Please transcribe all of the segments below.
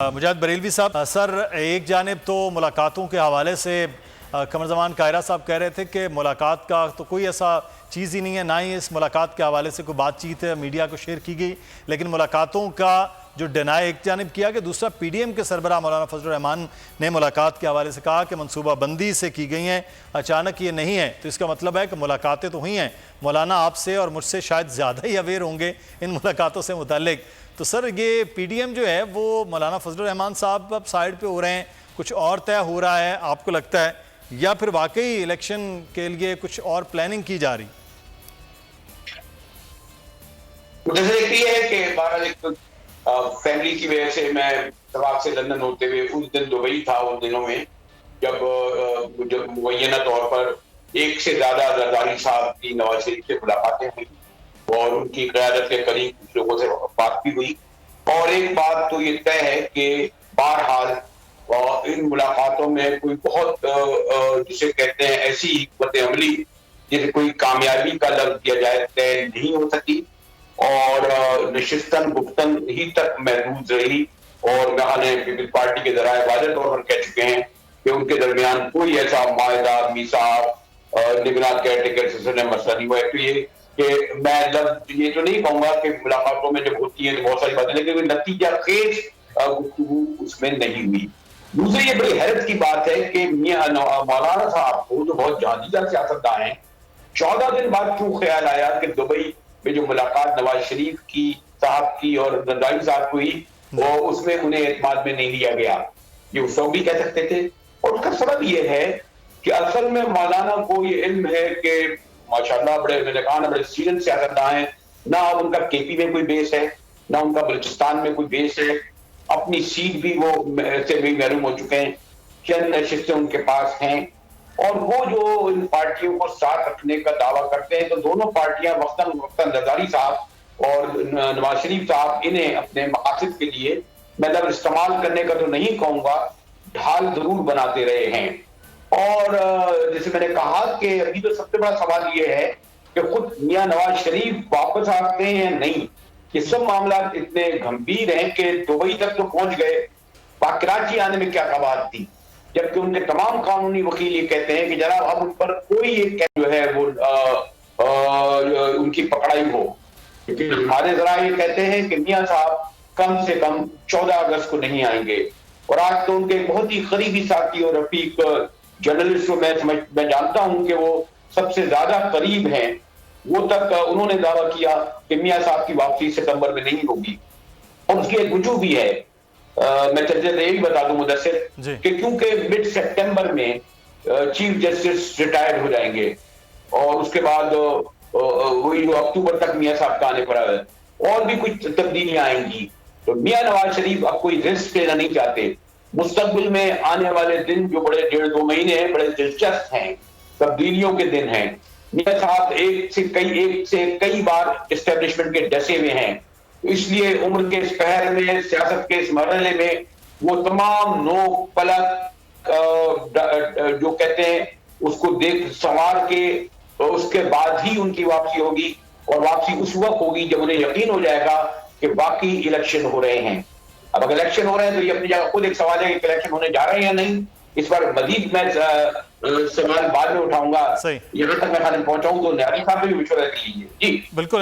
मुजाहिद बरेलवी साहब, सर एक जानिब तो मुलाकातों के हवाले से कमरजमान कायरा साहब कह रहे थे कि मुलाकात का तो कोई ऐसा चीज़ ही नहीं है, ना ही इस मुलाकात के हवाले से कोई बातचीत है, मीडिया को शेयर की गई। लेकिन मुलाकातों का जो डिनाई एक जानिब किया कि दूसरा पीडीएम के सरबराह मौलाना फजलुर रहमान ने मुलाकात के हवाले से कहा कि मनसूबाबंदी से की गई हैं, अचानक ये नहीं है। तो इसका मतलब है कि मुलाकातें तो हुई हैं। मौलाना आपसे और मुझसे शायद ज़्यादा ही अवेयर होंगे इन मुलाकातों से मुताल्लिक। तो सर ये पीडीएम जो है वो मौलाना फजलुर रहमान साहब अब साइड पे हो रहे हैं, कुछ और तय हो रहा है आपको लगता है, या फिर वाकई इलेक्शन के लिए कुछ और प्लानिंग की जा रही? मुझे देखती है कि 12 फैमिली की वजह से मैं तबाक से लंदन होते हुए उस दिन दुबई था, उन दिनों में जब मुबैना तौर पर एक से ज्यादा जरदारी साहब की नवाज शरीफ से मुलाकातें हुई और उनकी क़यादत के करीब कुछ लोगों से बात भी हुई। और एक बात तो ये तय है कि बहरहाल इन मुलाकातों में कोई बहुत जिसे कहते हैं ऐसी हिकमत अमली जिसे कोई कामयाबी का लफ्ज़ दिया जाए तय नहीं हो सकी और नशिस्तन गुफ्तन ही तक महदूद रही। और मैंने पीपल्स पार्टी के जराए वाज़ेह तौर पर कह चुके हैं कि उनके दरमियान कोई ऐसा मायदा मीसाक निगरान केयरटेकर सिलसिले में मसला नहीं हुआ है। तो ये कि मैं ये तो नहीं कहूंगा कि मुलाकातों में जब होती है तो बहुत सारी बातें, लेकिन नतीजा खेज गुफ्तगू उसमें नहीं हुई। दूसरी ये बड़ी हैरत की बात है कि मियां मौलाना साहब को जो बहुत जादीदा सियासतदान हैं, 14 दिन बाद क्यों ख्याल आया कि दुबई में जो मुलाकात नवाज शरीफ की साहब की और जरदारी साहब हुई वो उसमें उन्हें एतमाद में नहीं लिया गया। ये उस वक्त भी कह सकते थे। और उसका सबब ये है कि असल में मौलाना को ये इल्म है कि माशाल्लाह बड़े, मैंने कहा ना, बड़े सीरियस सियासतदान हैं। ना उनका केपी में कोई बेस है, ना उनका बलूचिस्तान में कोई बेस है। अपनी सीट भी वो से भी महरूम हो चुके हैं, चंद नशिस्तें उनके पास हैं। और वो जो इन पार्टियों को साथ रखने का दावा करते हैं, तो दोनों पार्टियां वक्तन वक्तन जरदारी साहब और नवाज शरीफ साहब इन्हें अपने मकासद के लिए मतलब इस्तेमाल करने का तो नहीं कहूंगा, ढाल जरूर बनाते रहे हैं। और जैसे मैंने कहा कि अभी तो सबसे बड़ा सवाल ये है कि खुद मियां नवाज शरीफ वापस आते हैं या नहीं। ये सब मामला इतने गंभीर हैं कि दुबई तक तो पहुंच गए, कराची आने में क्या कबात थी, जबकि उनके तमाम कानूनी वकील ये कहते हैं कि जनाब अब उन पर कोई एक जो है वो उनकी पकड़ाई हो। क्योंकि हमारे जरा ये कहते हैं कि मियां साहब कम से कम 14 अगस्त को नहीं आएंगे। और आज तो उनके बहुत ही करीबी साथी और रफीक जर्नलिस्ट को मैं जानता हूं कि वो सबसे ज्यादा करीब हैं, वो तक उन्होंने दावा किया कि मियां साहब की वापसी सितंबर में नहीं होगी। और उसकी एक वजह भी है, मैं चर्चा ये भी बता दूं मुदस्सिर कि क्योंकि मिड सितंबर में चीफ जस्टिस रिटायर्ड हो जाएंगे और उसके बाद वही जो अक्टूबर तक मियां साहब का आने पड़ा है और भी कुछ तब्दीलियां आएंगी। तो मियां नवाज शरीफ अब कोई रिस्क लेना नहीं चाहते। मुस्तकबिल में आने वाले दिन जो बड़े 1.5-2 महीने हैं बड़े दिलचस्प हैं, तब्दीलियों के दिन हैं। मियां साहब एक से कई बार एस्टेब्लिशमेंट के डसे हुए हैं, तो इसलिए उम्र के इस पहर में, सियासत के इस मरहले में वो तमाम नोक पलक जो कहते हैं उसको देख संवार के उसके बाद ही उनकी वापसी होगी। और वापसी उस वक्त होगी जब उन्हें यकीन हो जाएगा कि बाकी इलेक्शन हो रहे हैं। अब अगर इलेक्शन हो रहे हैं तो ये अपनी जगह खुद एक सवाल है कि इलेक्शन होने जा रहे हैं या नहीं। इस पर मजीद मैं सवाल बाद में उठाऊंगा। यहाँ तक मैं खाली पहुंचाऊं तो न्यारी साहब भी मशवरा कर लीजिए। जी बिल्कुल।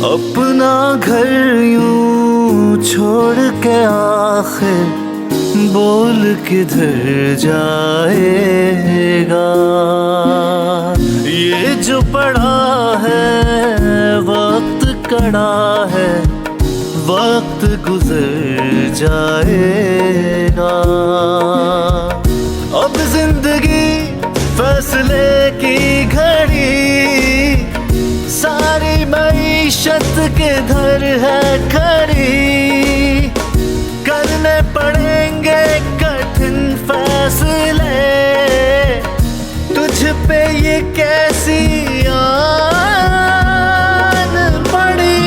अपना घर यूं छोड़ के आखिर बोल किधर जाएगा। ये जो पड़ा है वक्त कड़ा है, वक्त गुजर जाएगा। अब जिंदगी फैसले की घड़ी, सारी मईशत के घर है खड़ी। करने पड़ेंगे कठिन फैसले, तुझ पे ये कैसी आन पड़ी।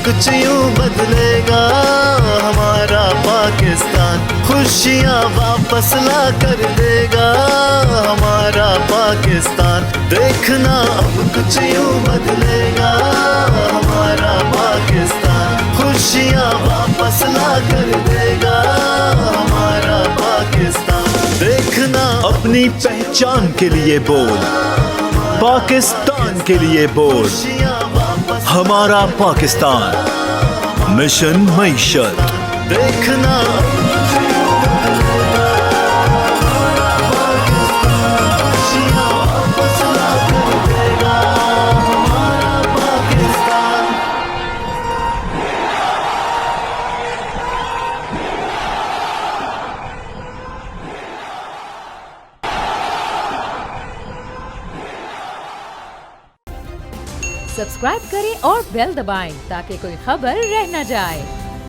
कुछ यूं बदलेगा हमारा पाकिस्तान। खुशियाँ वापस ला कर देगा हमारा पाकिस्तान। देखना अब कुछ यूं बदलेगा हमारा पाकिस्तान। खुशियाँ वापस ला कर देगा हमारा पाकिस्तान। देखना अपनी पहचान के लिए बोल, पाकिस्तान के लिए बोल, खुशियाँ वापस हमारा पाकिस्तान। मिशन मईशत। देखना खुशियाँ वापस ला कर देगा हमारा पाकिस्तान। सब्सक्राइब करें और बेल दबाएं ताकि कोई खबर रह न जाए।